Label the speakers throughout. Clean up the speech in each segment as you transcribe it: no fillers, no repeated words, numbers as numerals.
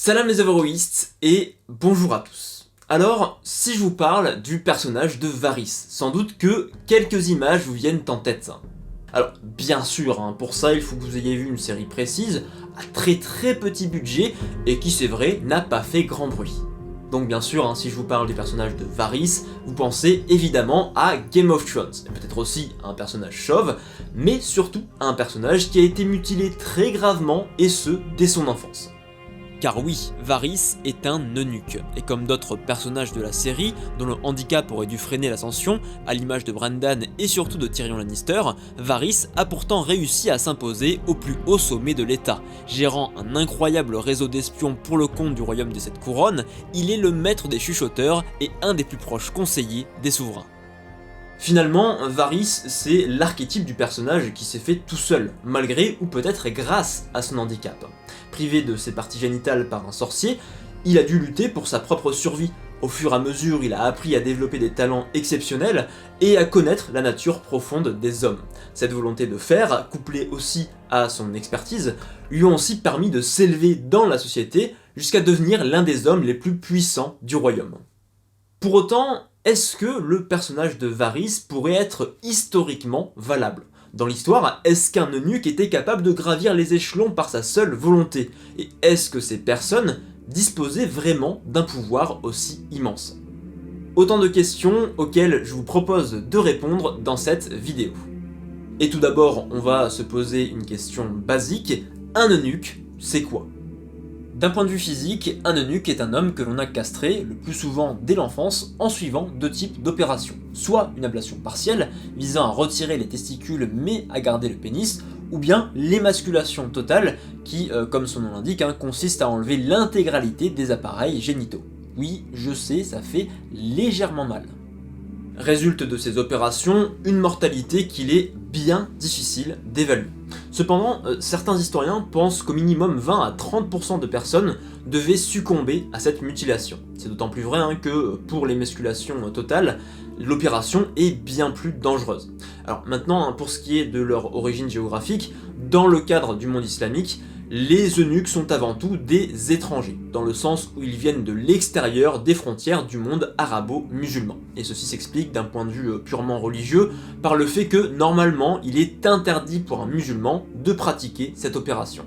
Speaker 1: Salam les Averroïstes et bonjour à tous. Alors, si je vous parle du personnage de Varys, sans doute que quelques images vous viennent en tête. Alors, bien sûr, pour ça il faut que vous ayez vu une série précise, à très petit budget, et qui c'est vrai, n'a pas fait grand bruit. Donc bien sûr, si je vous parle du personnage de Varys, vous pensez évidemment à Game of Thrones, et peut-être aussi à un personnage chauve, mais surtout à un personnage qui a été mutilé très gravement, et ce, dès son enfance. Car oui, Varys est un eunuque, et comme d'autres personnages de la série, dont le handicap aurait dû freiner l'ascension, à l'image de Brendan et surtout de Tyrion Lannister, Varys a pourtant réussi à s'imposer au plus haut sommet de l'État. Gérant un incroyable réseau d'espions pour le compte du royaume des Sept Couronnes, il est le maître des chuchoteurs et un des plus proches conseillers des souverains. Finalement, Varys, c'est l'archétype du personnage qui s'est fait tout seul, malgré ou peut-être grâce à son handicap. Privé de ses parties génitales par un sorcier, il a dû lutter pour sa propre survie. Au fur et à mesure, il a appris à développer des talents exceptionnels et à connaître la nature profonde des hommes. Cette volonté de faire, couplée aussi à son expertise, lui ont aussi permis de s'élever dans la société jusqu'à devenir l'un des hommes les plus puissants du royaume. Pour autant, est-ce que le personnage de Varys pourrait être historiquement valable ? Dans l'histoire, est-ce qu'un eunuque était capable de gravir les échelons par sa seule volonté ? Et est-ce que ces personnes disposaient vraiment d'un pouvoir aussi immense ? Autant de questions auxquelles je vous propose de répondre dans cette vidéo. Et tout d'abord, on va se poser une question basique. Un eunuque, c'est quoi ? D'un point de vue physique, un eunuque est un homme que l'on a castré, le plus souvent dès l'enfance, en suivant deux types d'opérations. Soit une ablation partielle, visant à retirer les testicules mais à garder le pénis, ou bien l'émasculation totale, qui, comme son nom l'indique, consiste à enlever l'intégralité des appareils génitaux. Oui, je sais, ça fait légèrement mal. Résulte de ces opérations, une mortalité qu'il est bien difficile d'évaluer. Cependant, certains historiens pensent qu'au minimum 20 à 30% de personnes devaient succomber à cette mutilation. C'est d'autant plus vrai que pour l'émasculation totale, l'opération est bien plus dangereuse. Alors maintenant, pour ce qui est de leur origine géographique, dans le cadre du monde islamique, les eunuques sont avant tout des étrangers, dans le sens où ils viennent de l'extérieur des frontières du monde arabo-musulman. Et ceci s'explique d'un point de vue purement religieux par le fait que normalement il est interdit pour un musulman de pratiquer cette opération.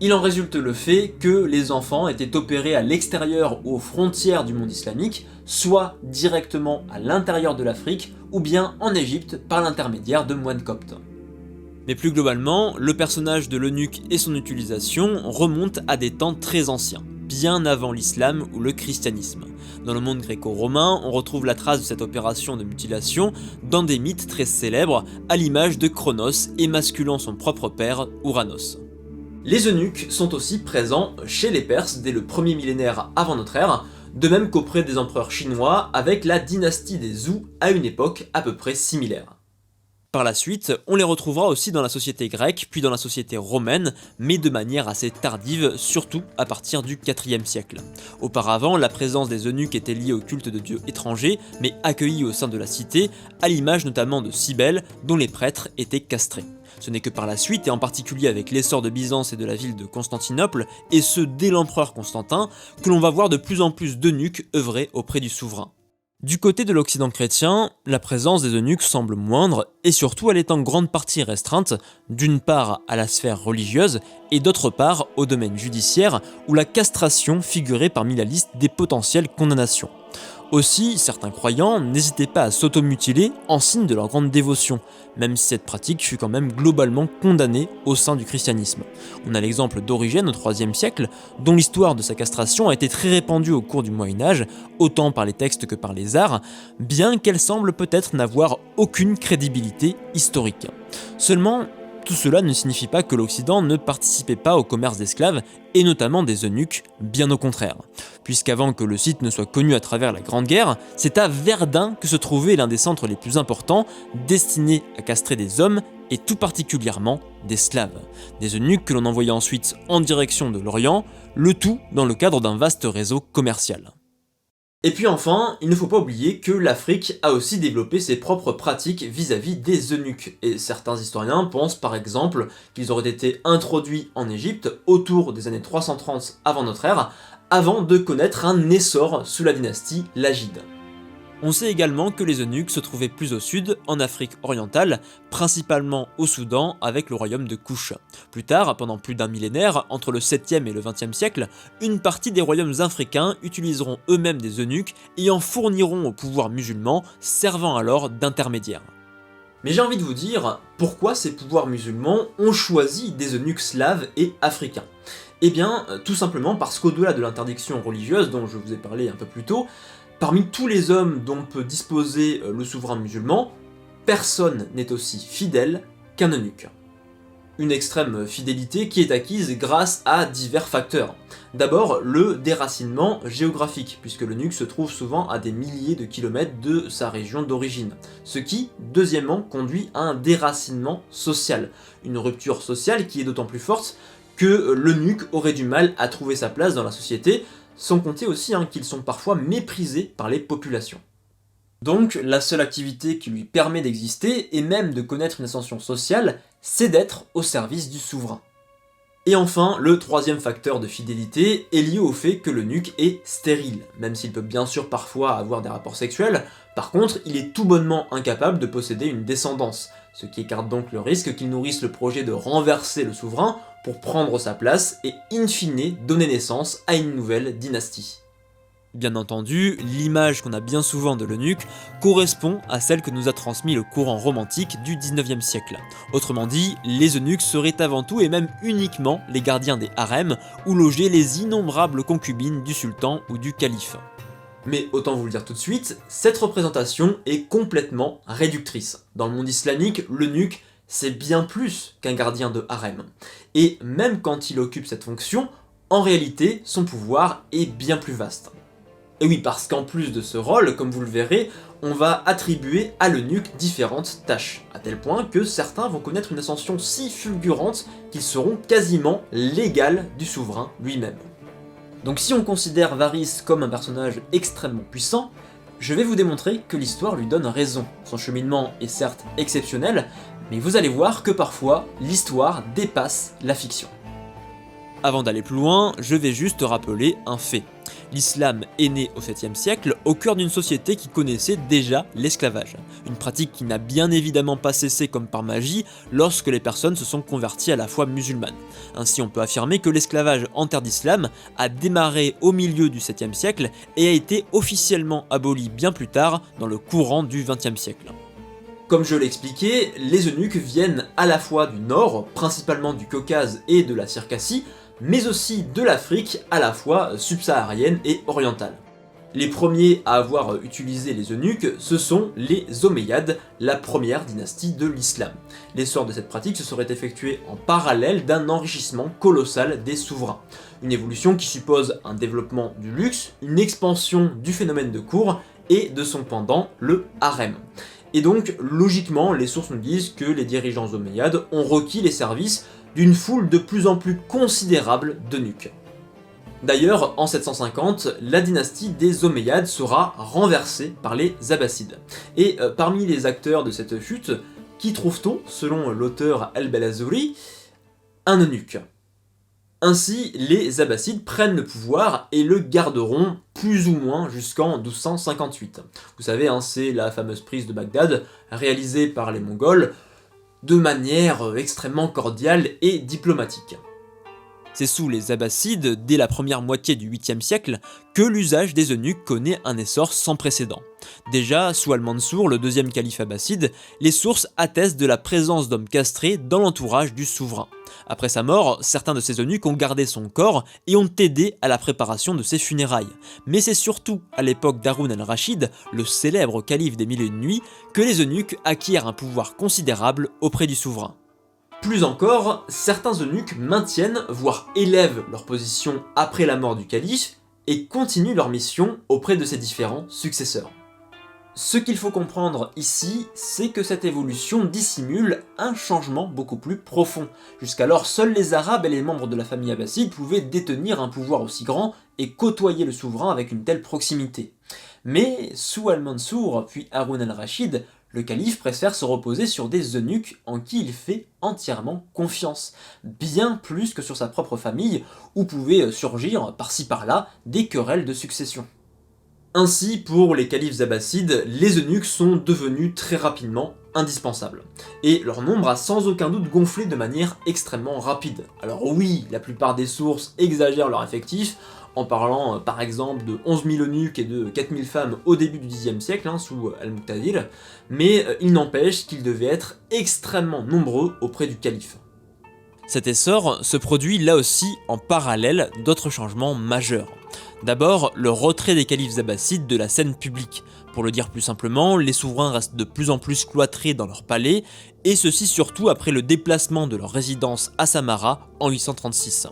Speaker 1: Il en résulte le fait que les enfants étaient opérés à l'extérieur ou aux frontières du monde islamique, soit directement à l'intérieur de l'Afrique, ou bien en Égypte par l'intermédiaire de moines coptes. Mais plus globalement, le personnage de l'eunuque et son utilisation remontent à des temps très anciens, bien avant l'islam ou le christianisme. Dans le monde gréco-romain, on retrouve la trace de cette opération de mutilation dans des mythes très célèbres, à l'image de Cronos émasculant son propre père, Ouranos. Les eunuques sont aussi présents chez les Perses dès le 1er millénaire avant notre ère, de même qu'auprès des empereurs chinois avec la dynastie des Zhou à une époque à peu près similaire. Par la suite, on les retrouvera aussi dans la société grecque, puis dans la société romaine, mais de manière assez tardive, surtout à partir du IVe siècle. Auparavant, la présence des eunuques était liée au culte de dieux étrangers, mais accueillis au sein de la cité, à l'image notamment de Cybèle, dont les prêtres étaient castrés. Ce n'est que par la suite, et en particulier avec l'essor de Byzance et de la ville de Constantinople, et ce dès l'empereur Constantin, que l'on va voir de plus en plus d'eunuques œuvrer auprès du souverain. Du côté de l'Occident chrétien, la présence des eunuques semble moindre, et surtout elle est en grande partie restreinte, d'une part à la sphère religieuse, et d'autre part au domaine judiciaire, où la castration figurait parmi la liste des potentielles condamnations. Aussi, certains croyants n'hésitaient pas à s'automutiler en signe de leur grande dévotion, même si cette pratique fut quand même globalement condamnée au sein du christianisme. On a l'exemple d'Origène au IIIe siècle, dont l'histoire de sa castration a été très répandue au cours du Moyen-Âge, autant par les textes que par les arts, bien qu'elle semble peut-être n'avoir aucune crédibilité historique. Seulement, tout cela ne signifie pas que l'Occident ne participait pas au commerce d'esclaves, et notamment des eunuques, bien au contraire. Puisqu'avant que le site ne soit connu à travers la Grande Guerre, c'est à Verdun que se trouvait l'un des centres les plus importants, destinés à castrer des hommes, et tout particulièrement des Slaves. Des eunuques que l'on envoyait ensuite en direction de l'Orient, le tout dans le cadre d'un vaste réseau commercial. Et puis enfin, il ne faut pas oublier que l'Afrique a aussi développé ses propres pratiques vis-à-vis des eunuques, et certains historiens pensent par exemple qu'ils auraient été introduits en Égypte autour des années 330 avant notre ère, avant de connaître un essor sous la dynastie Lagide. On sait également que les eunuques se trouvaient plus au sud, en Afrique orientale, principalement au Soudan avec le royaume de Kouch. Plus tard, pendant plus d'un millénaire, entre le 7e et le 20e siècle, une partie des royaumes africains utiliseront eux-mêmes des eunuques et en fourniront au pouvoir musulman, servant alors d'intermédiaires. Mais j'ai envie de vous dire, pourquoi ces pouvoirs musulmans ont choisi des eunuques slaves et africains? Eh bien, tout simplement parce qu'au-delà de l'interdiction religieuse dont je vous ai parlé un peu plus tôt, parmi tous les hommes dont peut disposer le souverain musulman, personne n'est aussi fidèle qu'un eunuque. Une extrême fidélité qui est acquise grâce à divers facteurs. D'abord, le déracinement géographique, puisque l'eunuque se trouve souvent à des milliers de kilomètres de sa région d'origine. Ce qui, deuxièmement, conduit à un déracinement social. Une rupture sociale qui est d'autant plus forte que l'eunuque aurait du mal à trouver sa place dans la société, sans compter aussi qu'ils sont parfois méprisés par les populations. Donc la seule activité qui lui permet d'exister, et même de connaître une ascension sociale, c'est d'être au service du souverain. Et enfin, le troisième facteur de fidélité est lié au fait que l'eunuque est stérile, même s'il peut bien sûr parfois avoir des rapports sexuels, par contre il est tout bonnement incapable de posséder une descendance, ce qui écarte donc le risque qu'il nourrisse le projet de renverser le souverain pour prendre sa place et in fine donner naissance à une nouvelle dynastie. Bien entendu, l'image qu'on a bien souvent de l'eunuque correspond à celle que nous a transmis le courant romantique du 19e siècle. Autrement dit, les eunuques seraient avant tout et même uniquement les gardiens des harems où logeaient les innombrables concubines du sultan ou du calife. Mais autant vous le dire tout de suite, cette représentation est complètement réductrice. Dans le monde islamique, l'eunuque c'est bien plus qu'un gardien de harem. Et même quand il occupe cette fonction, en réalité, son pouvoir est bien plus vaste. Et oui, parce qu'en plus de ce rôle, comme vous le verrez, on va attribuer à l'eunuque différentes tâches, à tel point que certains vont connaître une ascension si fulgurante qu'ils seront quasiment l'égal du souverain lui-même. Donc si on considère Varys comme un personnage extrêmement puissant, je vais vous démontrer que l'histoire lui donne raison. Son cheminement est certes exceptionnel, mais vous allez voir que parfois, l'histoire dépasse la fiction. Avant d'aller plus loin, je vais juste rappeler un fait. L'islam est né au 7e siècle au cœur d'une société qui connaissait déjà l'esclavage. Une pratique qui n'a bien évidemment pas cessé comme par magie lorsque les personnes se sont converties à la foi musulmane. Ainsi on peut affirmer que l'esclavage en terre d'islam a démarré au milieu du 7e siècle et a été officiellement aboli bien plus tard dans le courant du 20e siècle. Comme je l'ai expliqué, les eunuques viennent à la fois du nord, principalement du Caucase et de la Circassie, mais aussi de l'Afrique à la fois subsaharienne et orientale. Les premiers à avoir utilisé les eunuques, ce sont les Omeyyades, la première dynastie de l'islam. L'essor de cette pratique se serait effectué en parallèle d'un enrichissement colossal des souverains. Une évolution qui suppose un développement du luxe, une expansion du phénomène de cour et de son pendant, le harem. Et donc, logiquement, les sources nous disent que les dirigeants omeyyades ont requis les services d'une foule de plus en plus considérable d'eunuques. D'ailleurs, en 750, la dynastie des Omeyyades sera renversée par les Abbassides. Et parmi les acteurs de cette chute, qui trouve-t-on, selon l'auteur Al-Balazouri? Un eunuque. Ainsi, les Abbassides prennent le pouvoir et le garderont plus ou moins jusqu'en 1258. Vous savez, c'est la fameuse prise de Bagdad, réalisée par les Mongols, de manière extrêmement cordiale et diplomatique. C'est sous les Abbassides, dès la première moitié du 8e siècle, que l'usage des eunuques connaît un essor sans précédent. Déjà, sous Al-Mansour, le deuxième calife abbasside, les sources attestent de la présence d'hommes castrés dans l'entourage du souverain. Après sa mort, certains de ces eunuques ont gardé son corps et ont aidé à la préparation de ses funérailles. Mais c'est surtout à l'époque d'Haroun al-Rachid, le célèbre calife des Mille et une nuits, que les eunuques acquièrent un pouvoir considérable auprès du souverain. Plus encore, certains eunuques maintiennent, voire élèvent leur position après la mort du calife et continuent leur mission auprès de ses différents successeurs. Ce qu'il faut comprendre ici, c'est que cette évolution dissimule un changement beaucoup plus profond. Jusqu'alors, seuls les Arabes et les membres de la famille abbasside pouvaient détenir un pouvoir aussi grand et côtoyer le souverain avec une telle proximité. Mais sous Al-Mansour puis Haroun al-Rachid, le calife préfère se reposer sur des eunuques en qui il fait entièrement confiance, bien plus que sur sa propre famille, où pouvaient surgir par-ci par-là des querelles de succession. Ainsi, pour les califes abbassides, les eunuques sont devenus très rapidement indispensables, et leur nombre a sans aucun doute gonflé de manière extrêmement rapide. Alors oui, la plupart des sources exagèrent leur effectif, en parlant par exemple de 11 000 eunuques et de 4 000 femmes au début du Xe siècle, sous Al-Muqtadir, mais il n'empêche qu'ils devaient être extrêmement nombreux auprès du calife. Cet essor se produit là aussi en parallèle d'autres changements majeurs. D'abord, le retrait des califes abbassides de la scène publique. Pour le dire plus simplement, les souverains restent de plus en plus cloîtrés dans leur palais, et ceci surtout après le déplacement de leur résidence à Samara en 836.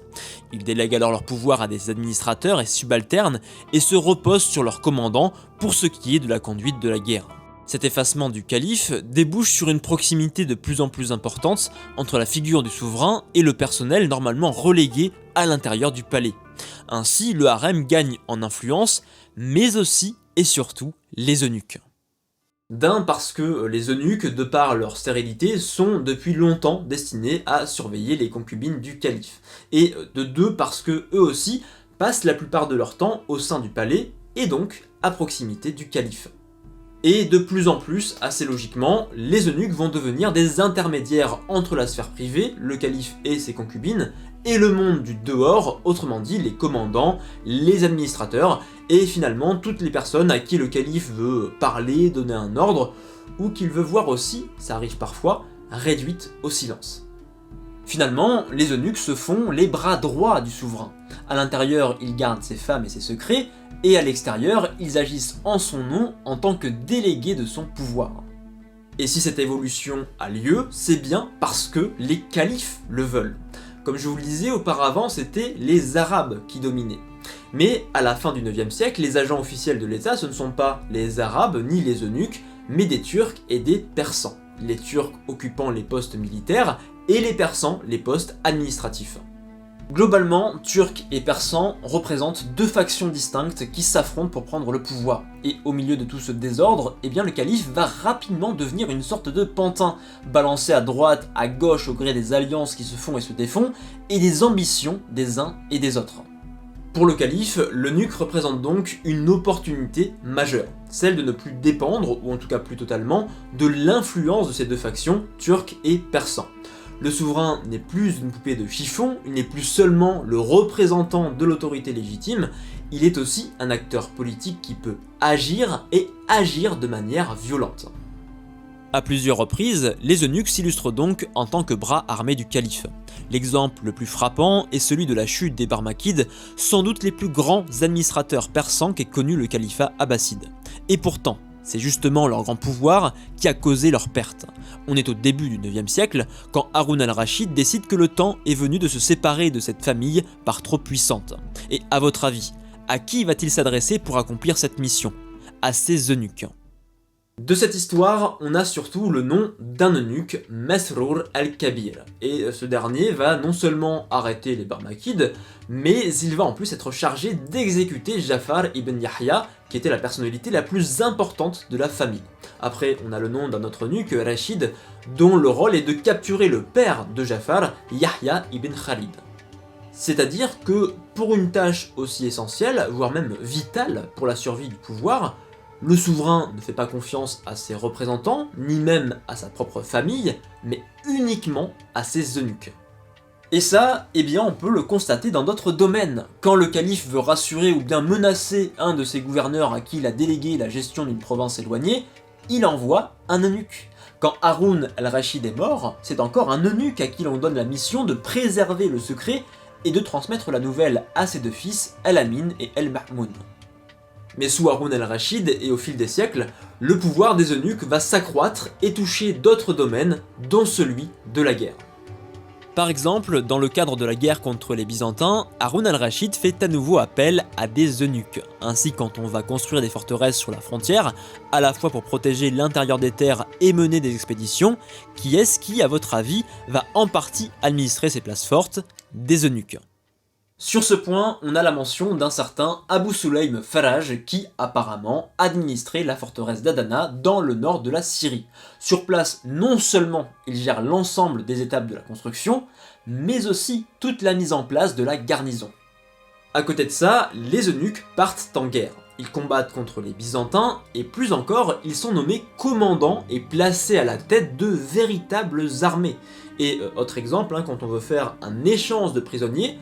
Speaker 1: Ils délèguent alors leur pouvoir à des administrateurs et subalternes, et se reposent sur leurs commandants pour ce qui est de la conduite de la guerre. Cet effacement du calife débouche sur une proximité de plus en plus importante entre la figure du souverain et le personnel normalement relégué à l'intérieur du palais. Ainsi, le harem gagne en influence, mais aussi et surtout les eunuques. D'un, parce que les eunuques, de par leur stérilité, sont depuis longtemps destinés à surveiller les concubines du calife. Et de deux, parce que eux aussi passent la plupart de leur temps au sein du palais, et donc à proximité du calife. Et de plus en plus, assez logiquement, les eunuques vont devenir des intermédiaires entre la sphère privée, le calife et ses concubines, et le monde du dehors, autrement dit les commandants, les administrateurs, et finalement toutes les personnes à qui le calife veut parler, donner un ordre, ou qu'il veut voir aussi, ça arrive parfois, réduites au silence. Finalement, les eunuques se font les bras droits du souverain. À l'intérieur, ils gardent ses femmes et ses secrets, et à l'extérieur, ils agissent en son nom en tant que délégués de son pouvoir. Et si cette évolution a lieu, c'est bien parce que les califes le veulent. Comme je vous le disais auparavant, c'était les Arabes qui dominaient. Mais à la fin du 9e siècle, les agents officiels de l'État, ce ne sont pas les Arabes ni les eunuques, mais des Turcs et des Persans. Les Turcs occupant les postes militaires et les Persans les postes administratifs. Globalement, Turcs et Persans représentent deux factions distinctes qui s'affrontent pour prendre le pouvoir. Et au milieu de tout ce désordre, eh bien le calife va rapidement devenir une sorte de pantin, balancé à droite, à gauche au gré des alliances qui se font et se défont, et des ambitions des uns et des autres. Pour le calife, l'eunuque représente donc une opportunité majeure, celle de ne plus dépendre, ou en tout cas plus totalement, de l'influence de ces deux factions, turcs et persans. Le souverain n'est plus une poupée de chiffon, il n'est plus seulement le représentant de l'autorité légitime, il est aussi un acteur politique qui peut agir et agir de manière violente. À plusieurs reprises, les eunuques s'illustrent donc en tant que bras armés du calife. L'exemple le plus frappant est celui de la chute des Barmakides, sans doute les plus grands administrateurs persans qu'ait connu le califat abbasside. Et pourtant, c'est justement leur grand pouvoir qui a causé leur perte. On est au début du 9e siècle, quand Haroun al-Rachid décide que le temps est venu de se séparer de cette famille par trop puissante. Et à votre avis, à qui va-t-il s'adresser pour accomplir cette mission? À ses eunuques. De cette histoire, on a surtout le nom d'un eunuque, Masrour al-Kabir, et ce dernier va non seulement arrêter les Barmakides, mais il va en plus être chargé d'exécuter Jafar ibn Yahya, qui était la personnalité la plus importante de la famille. Après, on a le nom d'un autre eunuque, Rachid, dont le rôle est de capturer le père de Jafar, Yahya ibn Khalid. C'est-à-dire que, pour une tâche aussi essentielle, voire même vitale pour la survie du pouvoir, le souverain ne fait pas confiance à ses représentants, ni même à sa propre famille, mais uniquement à ses eunuques. Et ça, eh bien on peut le constater dans d'autres domaines. Quand le calife veut rassurer ou bien menacer un de ses gouverneurs à qui il a délégué la gestion d'une province éloignée, il envoie un eunuque. Quand Haroun al-Rachid est mort, c'est encore un eunuque à qui l'on donne la mission de préserver le secret et de transmettre la nouvelle à ses deux fils, Al-Amin et El-Mahmoud. Mais sous Haroun al-Rachid et au fil des siècles, le pouvoir des eunuques va s'accroître et toucher d'autres domaines, dont celui de la guerre. Par exemple, dans le cadre de la guerre contre les Byzantins, Haroun al-Rachid fait à nouveau appel à des eunuques. Ainsi, quand on va construire des forteresses sur la frontière, à la fois pour protéger l'intérieur des terres et mener des expéditions, qui est-ce qui, à votre avis, va en partie administrer ces places fortes? Des eunuques. Sur ce point, on a la mention d'un certain Abu Sulaym Faraj qui, apparemment, administrait la forteresse d'Adana dans le nord de la Syrie. Sur place, non seulement il gère l'ensemble des étapes de la construction, mais aussi toute la mise en place de la garnison. À côté de ça, les eunuques partent en guerre. Ils combattent contre les Byzantins, et plus encore, ils sont nommés commandants et placés à la tête de véritables armées. Et autre exemple, quand on veut faire un échange de prisonniers,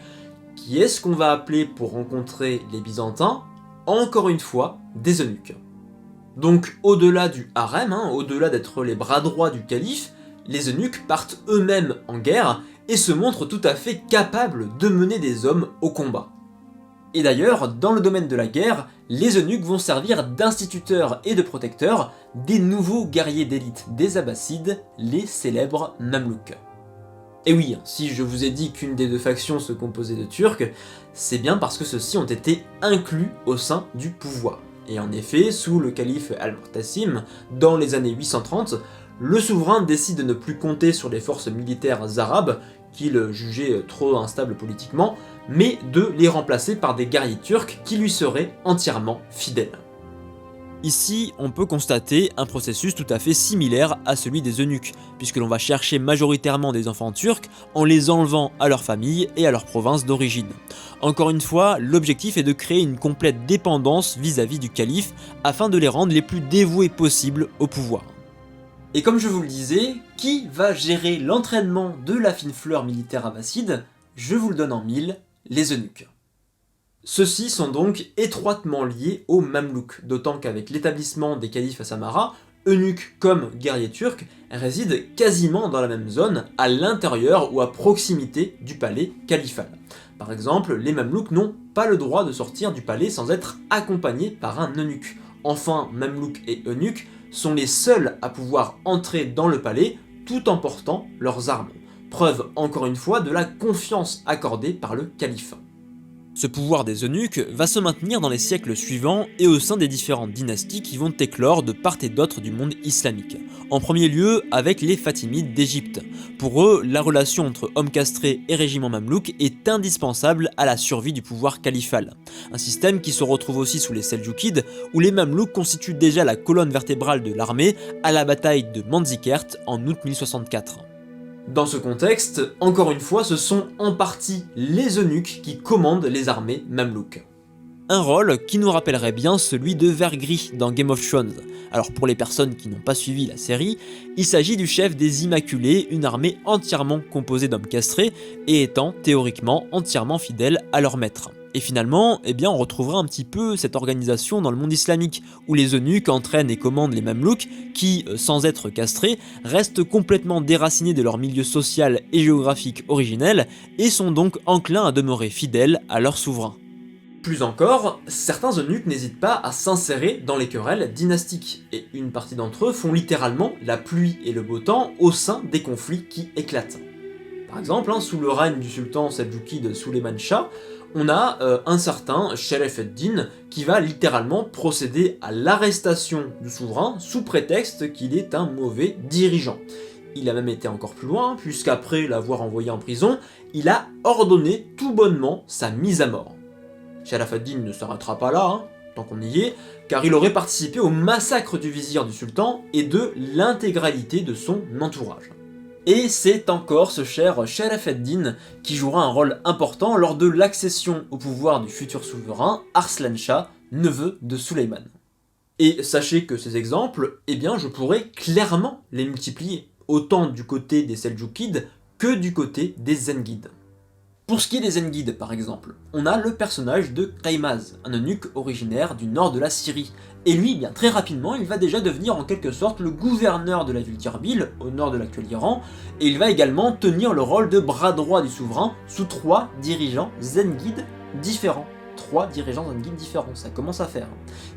Speaker 1: qui est-ce qu'on va appeler pour rencontrer les Byzantins? Encore une fois, des eunuques. Donc au-delà du harem, au-delà d'être les bras droits du calife, les eunuques partent eux-mêmes en guerre et se montrent tout à fait capables de mener des hommes au combat. Et d'ailleurs, dans le domaine de la guerre, les eunuques vont servir d'instituteurs et de protecteurs des nouveaux guerriers d'élite des Abbassides, les célèbres Mamelouks. Et oui, si je vous ai dit qu'une des deux factions se composait de Turcs, c'est bien parce que ceux-ci ont été inclus au sein du pouvoir. Et en effet, sous le calife Al-Mu'tasim, dans les années 830, le souverain décide de ne plus compter sur les forces militaires arabes, qu'il jugeait trop instables politiquement, mais de les remplacer par des guerriers turcs qui lui seraient entièrement fidèles. Ici, on peut constater un processus tout à fait similaire à celui des eunuques, puisque l'on va chercher majoritairement des enfants turcs en les enlevant à leur famille et à leur province d'origine. Encore une fois, l'objectif est de créer une complète dépendance vis-à-vis du calife, afin de les rendre les plus dévoués possibles au pouvoir. Et comme je vous le disais, qui va gérer l'entraînement de la fine fleur militaire abbasside? Je vous le donne en mille, les eunuques. Ceux-ci sont donc étroitement liés aux Mamelouks, d'autant qu'avec l'établissement des califes à Samarra, eunuques comme guerriers turcs résident quasiment dans la même zone, à l'intérieur ou à proximité du palais califal. Par exemple, les Mamelouks n'ont pas le droit de sortir du palais sans être accompagnés par un eunuque. Enfin, Mamelouks et eunuques sont les seuls à pouvoir entrer dans le palais tout en portant leurs armes. Preuve encore une fois de la confiance accordée par le calife. Ce pouvoir des eunuques va se maintenir dans les siècles suivants et au sein des différentes dynasties qui vont éclore de part et d'autre du monde islamique. En premier lieu avec les Fatimides d'Égypte. Pour eux, la relation entre hommes castrés et régiment mamelouk est indispensable à la survie du pouvoir califal. Un système qui se retrouve aussi sous les Seldjoukides, où les Mamelouks constituent déjà la colonne vertébrale de l'armée à la bataille de Manzikert en août 1064. Dans ce contexte, encore une fois, ce sont en partie les eunuques qui commandent les armées mamelouques. Un rôle qui nous rappellerait bien celui de Vergris dans Game of Thrones. Alors pour les personnes qui n'ont pas suivi la série, il s'agit du chef des Immaculés, une armée entièrement composée d'hommes castrés et étant théoriquement entièrement fidèles à leur maître. Et finalement, on retrouvera un petit peu cette organisation dans le monde islamique, où les eunuques entraînent et commandent les mamelouks qui, sans être castrés, restent complètement déracinés de leur milieu social et géographique originel, et sont donc enclins à demeurer fidèles à leur souverain. Plus encore, certains eunuques n'hésitent pas à s'insérer dans les querelles dynastiques, et une partie d'entre eux font littéralement la pluie et le beau temps au sein des conflits qui éclatent. Par exemple, sous le règne du sultan seldjoukide Suleiman Shah, on a un certain Sheref ed-Din qui va littéralement procéder à l'arrestation du souverain sous prétexte qu'il est un mauvais dirigeant. Il a même été encore plus loin, puisqu'après l'avoir envoyé en prison, il a ordonné tout bonnement sa mise à mort. Sheref ed-Din ne s'arrêtera pas là, tant qu'on y est, car il aurait participé au massacre du vizir du sultan et de l'intégralité de son entourage. Et c'est encore ce cher Sheref ed-Din qui jouera un rôle important lors de l'accession au pouvoir du futur souverain Arslan Shah, neveu de Suleiman. Et sachez que ces exemples, je pourrais clairement les multiplier, autant du côté des Seldjoukides que du côté des Zengides. Pour ce qui est des Zengides par exemple, on a le personnage de Taimaz, un eunuque originaire du nord de la Syrie, et lui, très rapidement, il va déjà devenir en quelque sorte le gouverneur de la ville d'Irbil, au nord de l'actuel Iran, et il va également tenir le rôle de bras droit du souverain sous 3 dirigeants Zengides différents. 3 dirigeants Zengides différents, ça commence à faire.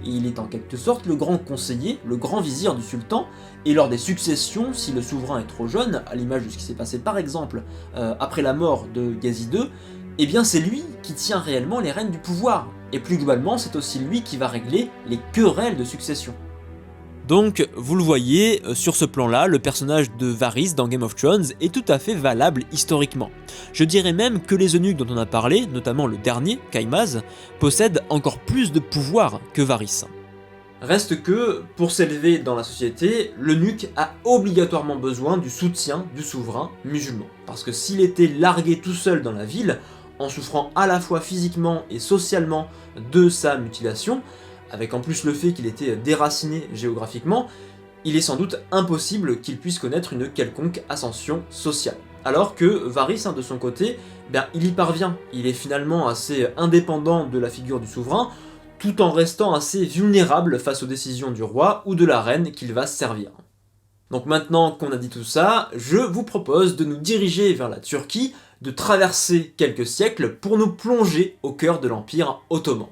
Speaker 1: Et il est en quelque sorte le grand conseiller, le grand vizir du sultan, et lors des successions, si le souverain est trop jeune, à l'image de ce qui s'est passé par exemple après la mort de Ghazi II, c'est lui qui tient réellement les rênes du pouvoir. Et plus globalement, c'est aussi lui qui va régler les querelles de succession.
Speaker 2: Donc, vous le voyez, sur ce plan-là, le personnage de Varys dans Game of Thrones est tout à fait valable historiquement. Je dirais même que les eunuques dont on a parlé, notamment le dernier, Caïmaz, possèdent encore plus de pouvoir que Varys.
Speaker 1: Reste que, pour s'élever dans la société, l'eunuque a obligatoirement besoin du soutien du souverain musulman. Parce que s'il était largué tout seul dans la ville, en souffrant à la fois physiquement et socialement de sa mutilation, avec en plus le fait qu'il était déraciné géographiquement, il est sans doute impossible qu'il puisse connaître une quelconque ascension sociale. Alors que Varys, de son côté, il y parvient. Il est finalement assez indépendant de la figure du souverain, tout en restant assez vulnérable face aux décisions du roi ou de la reine qu'il va servir. Donc maintenant qu'on a dit tout ça, je vous propose de nous diriger vers la Turquie, de traverser quelques siècles pour nous plonger au cœur de l'Empire ottoman.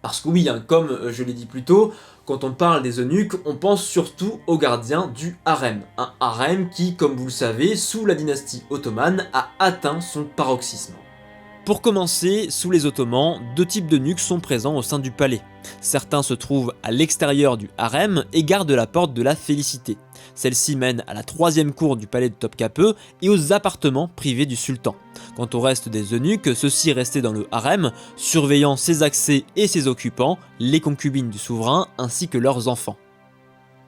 Speaker 1: Parce que oui, comme je l'ai dit plus tôt, quand on parle des eunuques, on pense surtout aux gardiens du harem. Un harem qui, comme vous le savez, sous la dynastie ottomane, a atteint son paroxysme.
Speaker 2: Pour commencer, sous les Ottomans, deux types d'eunuques sont présents au sein du palais. Certains se trouvent à l'extérieur du harem et gardent la porte de la félicité. Celle-ci mène à la troisième cour du palais de Topkapı et aux appartements privés du sultan. Quant au reste des eunuques, ceux-ci restaient dans le harem, surveillant ses accès et ses occupants, les concubines du souverain ainsi que leurs enfants.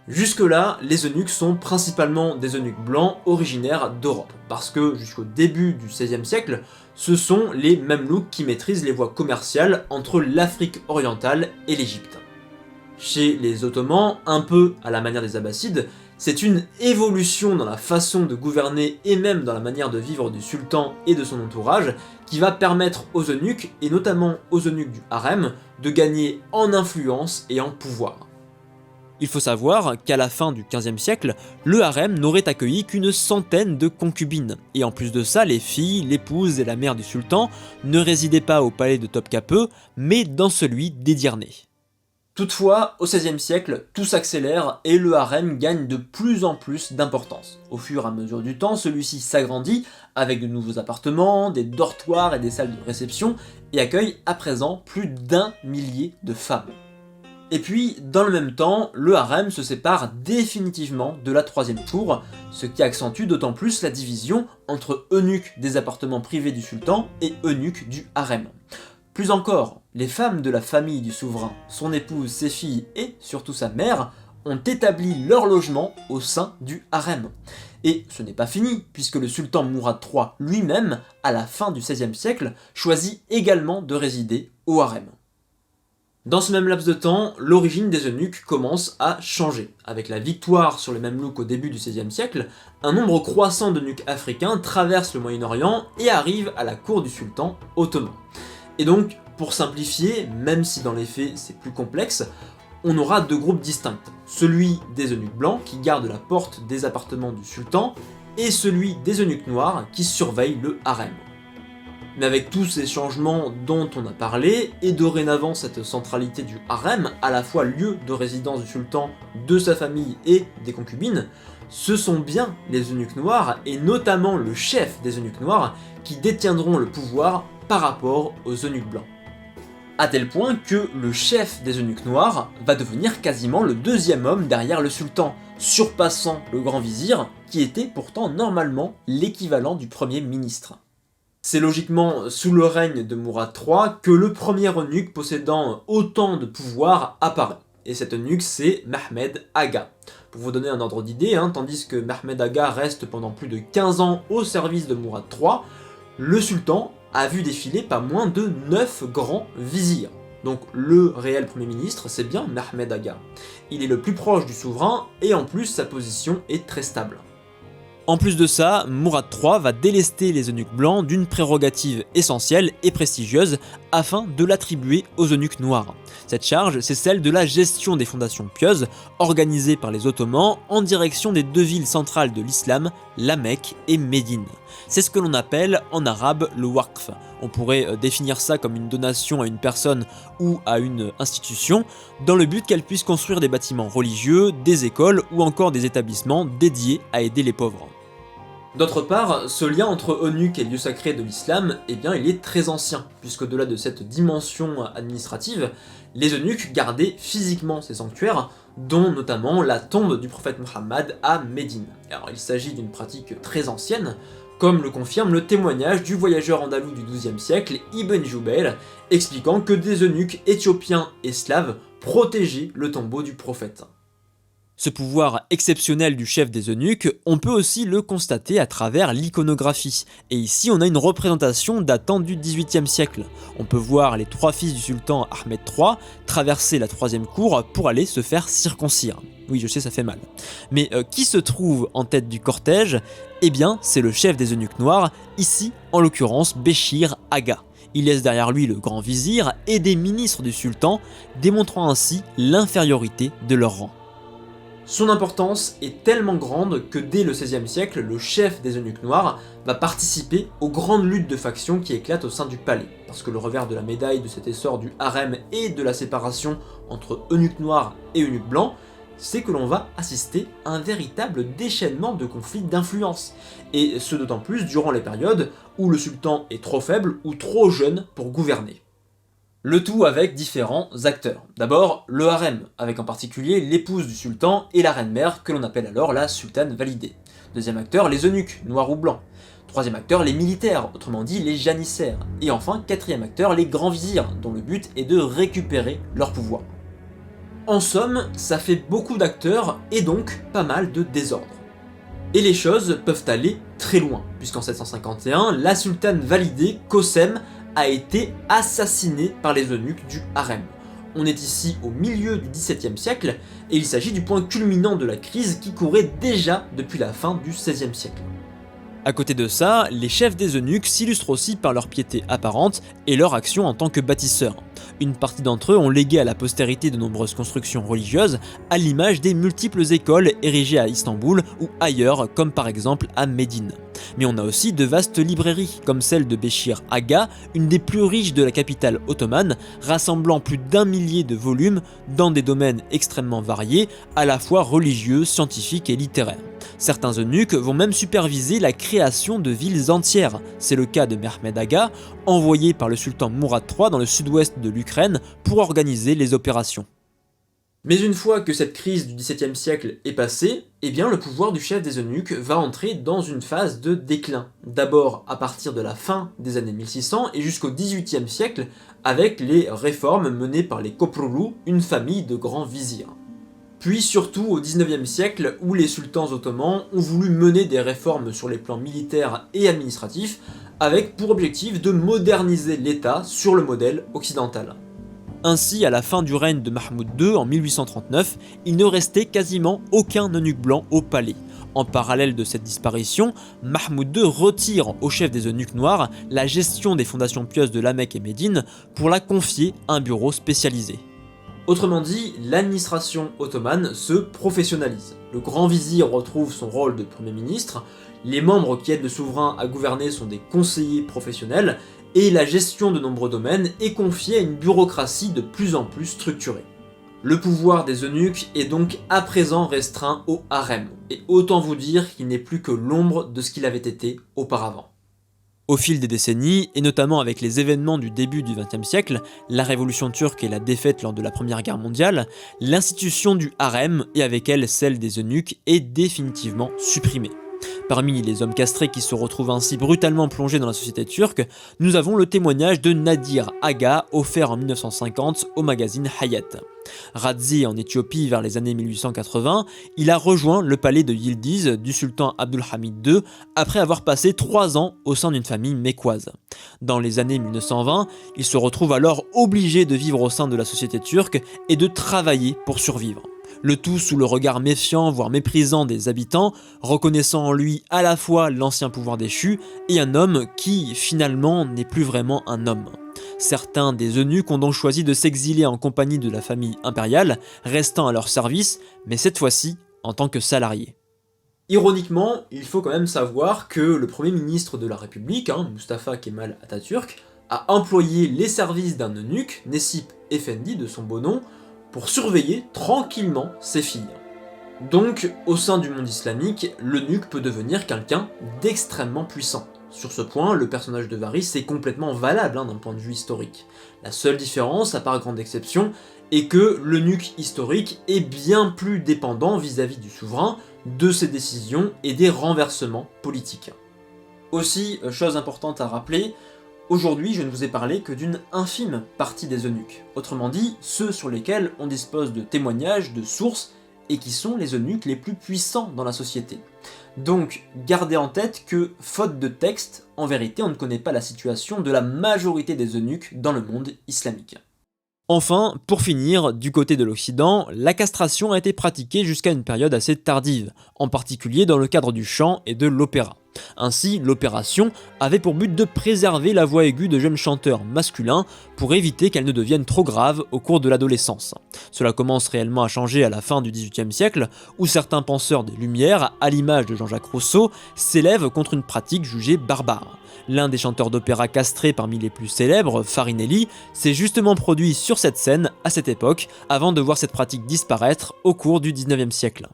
Speaker 1: Jusque-là, les eunuques sont principalement des eunuques blancs originaires d'Europe, parce que jusqu'au début du XVIe siècle, ce sont les Mamelouks qui maîtrisent les voies commerciales entre l'Afrique orientale et l'Égypte. Chez les Ottomans, un peu à la manière des Abbassides, c'est une évolution dans la façon de gouverner et même dans la manière de vivre du sultan et de son entourage qui va permettre aux eunuques, et notamment aux eunuques du harem, de gagner en influence et en pouvoir.
Speaker 2: Il faut savoir qu'à la fin du XVe siècle, le harem n'aurait accueilli qu'une centaine de concubines. Et en plus de ça, les filles, l'épouse et la mère du sultan ne résidaient pas au palais de Topkapı, mais dans celui d'Edirne.
Speaker 1: Toutefois, au XVIe siècle, tout s'accélère et le harem gagne de plus en plus d'importance. Au fur et à mesure du temps, celui-ci s'agrandit avec de nouveaux appartements, des dortoirs et des salles de réception et accueille à présent plus d'1 millier de femmes. Et puis, dans le même temps, le harem se sépare définitivement de la troisième cour, ce qui accentue d'autant plus la division entre eunuques des appartements privés du sultan et eunuques du harem. Plus encore, les femmes de la famille du souverain, son épouse, ses filles et surtout sa mère, ont établi leur logement au sein du harem. Et ce n'est pas fini, puisque le sultan Mourad III lui-même, à la fin du XVIe siècle, choisit également de résider au harem. Dans ce même laps de temps, l'origine des eunuques commence à changer. Avec la victoire sur les Mamelouks au début du XVIe siècle, un nombre croissant d'eunuques africains traversent le Moyen-Orient et arrivent à la cour du sultan ottoman. Et donc, pour simplifier, même si dans les faits c'est plus complexe, on aura deux groupes distincts. Celui des eunuques blancs qui gardent la porte des appartements du sultan, et celui des eunuques noirs qui surveillent le harem. Mais avec tous ces changements dont on a parlé, et dorénavant cette centralité du harem, à la fois lieu de résidence du sultan, de sa famille et des concubines, ce sont bien les eunuques noirs, et notamment le chef des eunuques noirs, qui détiendront le pouvoir par rapport aux eunuques blancs. À tel point que le chef des eunuques noirs va devenir quasiment le deuxième homme derrière le sultan, surpassant le grand vizir, qui était pourtant normalement l'équivalent du premier ministre. C'est logiquement sous le règne de Mourad III que le premier eunuque possédant autant de pouvoir apparaît. Et cet eunuque, c'est Mehmed Aga. Pour vous donner un ordre d'idée, tandis que Mehmed Aga reste pendant plus de 15 ans au service de Mourad III, le sultan a vu défiler pas moins de 9 grands vizirs. Donc le réel premier ministre, c'est bien Mehmed Aga. Il est le plus proche du souverain et en plus sa position est très stable.
Speaker 2: En plus de ça, Mourad III va délester les eunuques blancs d'une prérogative essentielle et prestigieuse afin de l'attribuer aux eunuques noirs. Cette charge, c'est celle de la gestion des fondations pieuses organisées par les Ottomans en direction des deux villes centrales de l'islam, la Mecque et Médine. C'est ce que l'on appelle en arabe le waqf. On pourrait définir ça comme une donation à une personne ou à une institution, dans le but qu'elle puisse construire des bâtiments religieux, des écoles ou encore des établissements dédiés à aider les pauvres.
Speaker 1: D'autre part, ce lien entre eunuques et lieux sacrés de l'islam, eh bien il est très ancien, puisqu'au-delà de cette dimension administrative, les eunuques gardaient physiquement ces sanctuaires, dont notamment la tombe du prophète Muhammad à Médine. Alors il s'agit d'une pratique très ancienne, comme le confirme le témoignage du voyageur andalou du XIIe siècle, Ibn Jubayr, expliquant que des eunuques éthiopiens et slaves protégeaient le tombeau du prophète.
Speaker 2: Ce pouvoir exceptionnel du chef des eunuques, on peut aussi le constater à travers l'iconographie. Et ici, on a une représentation datant du XVIIIe siècle. On peut voir les 3 fils du sultan Ahmed III traverser la 3e cour pour aller se faire circoncire. Oui, je sais, ça fait mal. Mais qui se trouve en tête du cortège? Eh bien, c'est le chef des eunuques noirs, ici, en l'occurrence, Béchir Aga. Il laisse derrière lui le grand vizir et des ministres du sultan, démontrant ainsi l'infériorité de leur rang.
Speaker 1: Son importance est tellement grande que dès le XVIe siècle, le chef des eunuques noirs va participer aux grandes luttes de factions qui éclatent au sein du palais. Parce que le revers de la médaille de cet essor du harem et de la séparation entre eunuques noirs et eunuques blancs, c'est que l'on va assister à un véritable déchaînement de conflits d'influence. Et ce d'autant plus durant les périodes où le sultan est trop faible ou trop jeune pour gouverner. Le tout avec différents acteurs. D'abord, le harem, avec en particulier l'épouse du sultan et la reine-mère, que l'on appelle alors la sultane validée. Deuxième acteur, les eunuques, noirs ou blancs. Troisième acteur, les militaires, autrement dit les janissaires. Et enfin, quatrième acteur, les grands vizirs, dont le but est de récupérer leur pouvoir. En somme, ça fait beaucoup d'acteurs et donc pas mal de désordre. Et les choses peuvent aller très loin, puisqu'en 751, la sultane validée, Kosem, a été assassiné par les eunuques du harem. On est ici au milieu du XVIIe siècle, et il s'agit du point culminant de la crise qui courait déjà depuis la fin du XVIe siècle.
Speaker 2: À côté de ça, les chefs des eunuques s'illustrent aussi par leur piété apparente et leur action en tant que bâtisseurs. Une partie d'entre eux ont légué à la postérité de nombreuses constructions religieuses, à l'image des multiples écoles érigées à Istanbul ou ailleurs, comme par exemple à Médine. Mais on a aussi de vastes librairies, comme celle de Béchir Aga, une des plus riches de la capitale ottomane, rassemblant plus d'1 millier de volumes dans des domaines extrêmement variés, à la fois religieux, scientifiques et littéraires. Certains eunuques vont même superviser la création de villes entières. C'est le cas de Mehmed Aga, envoyé par le sultan Mourad III dans le sud-ouest de l'Ukraine pour organiser les opérations.
Speaker 1: Mais une fois que cette crise du XVIIe siècle est passée, eh bien le pouvoir du chef des eunuques va entrer dans une phase de déclin. D'abord à partir de la fin des années 1600 et jusqu'au XVIIIe siècle avec les réformes menées par les Koprulu, une famille de grands vizirs. Puis surtout au XIXe siècle où les sultans ottomans ont voulu mener des réformes sur les plans militaires et administratifs avec pour objectif de moderniser l'État sur le modèle occidental.
Speaker 2: Ainsi, à la fin du règne de Mahmoud II en 1839, il ne restait quasiment aucun eunuque blanc au palais. En parallèle de cette disparition, Mahmoud II retire au chef des eunuques noirs la gestion des fondations pieuses de La Mecque et Médine pour la confier à un bureau spécialisé.
Speaker 1: Autrement dit, l'administration ottomane se professionnalise. Le grand vizir retrouve son rôle de premier ministre, les membres qui aident le souverain à gouverner sont des conseillers professionnels, et la gestion de nombreux domaines est confiée à une bureaucratie de plus en plus structurée. Le pouvoir des eunuques est donc à présent restreint au harem, et autant vous dire qu'il n'est plus que l'ombre de ce qu'il avait été auparavant.
Speaker 2: Au fil des décennies, et notamment avec les événements du début du XXe siècle, la révolution turque et la défaite lors de la Première Guerre mondiale, l'institution du harem, et avec elle celle des eunuques, est définitivement supprimée. Parmi les hommes castrés qui se retrouvent ainsi brutalement plongés dans la société turque, nous avons le témoignage de Nadir Aga, offert en 1950 au magazine Hayat. Radzi en Éthiopie vers les années 1880, il a rejoint le palais de Yildiz du sultan Abdülhamid II après avoir passé 3 ans au sein d'une famille mécoise. Dans les années 1920, il se retrouve alors obligé de vivre au sein de la société turque et de travailler pour survivre. Le tout sous le regard méfiant, voire méprisant des habitants, reconnaissant en lui à la fois l'ancien pouvoir déchu et un homme qui, finalement, n'est plus vraiment un homme. Certains des eunuques ont donc choisi de s'exiler en compagnie de la famille impériale, restant à leur service, mais cette fois-ci en tant que salariés.
Speaker 1: Ironiquement, il faut quand même savoir que le premier ministre de la République, Mustafa Kemal Atatürk, a employé les services d'un eunuque, Necip Effendi de son beau nom, pour surveiller tranquillement ses filles. Donc, au sein du monde islamique, l'eunuque peut devenir quelqu'un d'extrêmement puissant. Sur ce point, le personnage de Varys est complètement valable d'un point de vue historique. La seule différence, à part grande exception, est que l'eunuque historique est bien plus dépendant vis-à-vis du souverain, de ses décisions et des renversements politiques. Aussi, chose importante à rappeler, aujourd'hui je ne vous ai parlé que d'une infime partie des eunuques, autrement dit, ceux sur lesquels on dispose de témoignages, de sources, et qui sont les eunuques les plus puissants dans la société. Donc, gardez en tête que, faute de texte, en vérité on ne connaît pas la situation de la majorité des eunuques dans le monde islamique.
Speaker 2: Enfin, pour finir, du côté de l'Occident, la castration a été pratiquée jusqu'à une période assez tardive, en particulier dans le cadre du chant et de l'opéra. Ainsi, l'opération avait pour but de préserver la voix aiguë de jeunes chanteurs masculins pour éviter qu'elle ne devienne trop grave au cours de l'adolescence. Cela commence réellement à changer à la fin du XVIIIe siècle, où certains penseurs des Lumières, à l'image de Jean-Jacques Rousseau, s'élèvent contre une pratique jugée barbare. L'un des chanteurs d'opéra castrés parmi les plus célèbres, Farinelli, s'est justement produit sur cette scène à cette époque, avant de voir cette pratique disparaître au cours du XIXe siècle.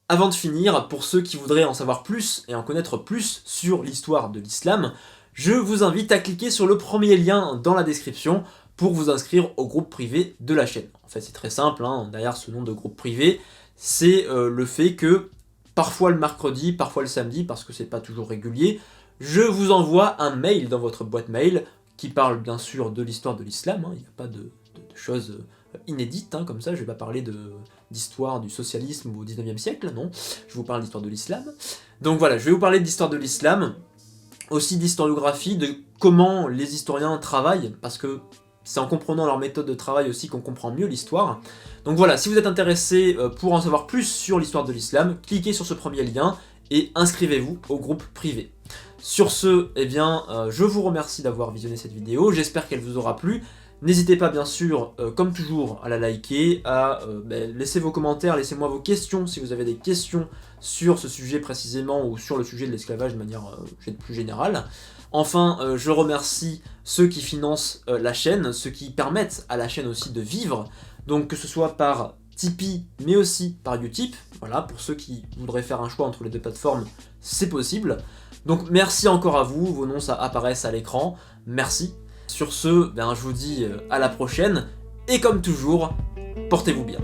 Speaker 1: Avant de finir, pour ceux qui voudraient en savoir plus et en connaître plus sur l'histoire de l'islam, je vous invite à cliquer sur le premier lien dans la description pour vous inscrire au groupe privé de la chaîne. En fait c'est très simple, derrière ce nom de groupe privé, c'est le fait que parfois le mercredi, parfois le samedi, parce que c'est pas toujours régulier, je vous envoie un mail dans votre boîte mail qui parle bien sûr de l'histoire de l'islam, il n'y a pas de choses inédites comme ça, je vais pas parler d'histoire du socialisme au 19e siècle, non, je vous parle d'histoire de l'islam. Donc voilà, je vais vous parler d'histoire de l'islam, aussi d'historiographie, de comment les historiens travaillent, parce que c'est en comprenant leur méthode de travail aussi qu'on comprend mieux l'histoire. Donc voilà, si vous êtes intéressé pour en savoir plus sur l'histoire de l'islam, cliquez sur ce premier lien et inscrivez-vous au groupe privé. Sur ce, je vous remercie d'avoir visionné cette vidéo, j'espère qu'elle vous aura plu. N'hésitez pas bien sûr, comme toujours, à la liker, à laisser vos commentaires, laissez-moi vos questions si vous avez des questions sur ce sujet précisément ou sur le sujet de l'esclavage de manière plus générale. Enfin, je remercie ceux qui financent la chaîne, ceux qui permettent à la chaîne aussi de vivre, donc que ce soit par Tipeee mais aussi par Utip, voilà, pour ceux qui voudraient faire un choix entre les deux plateformes, c'est possible. Donc merci encore à vous, vos noms ça apparaissent à l'écran, merci. Sur ce, je vous dis à la prochaine, et comme toujours, portez-vous bien.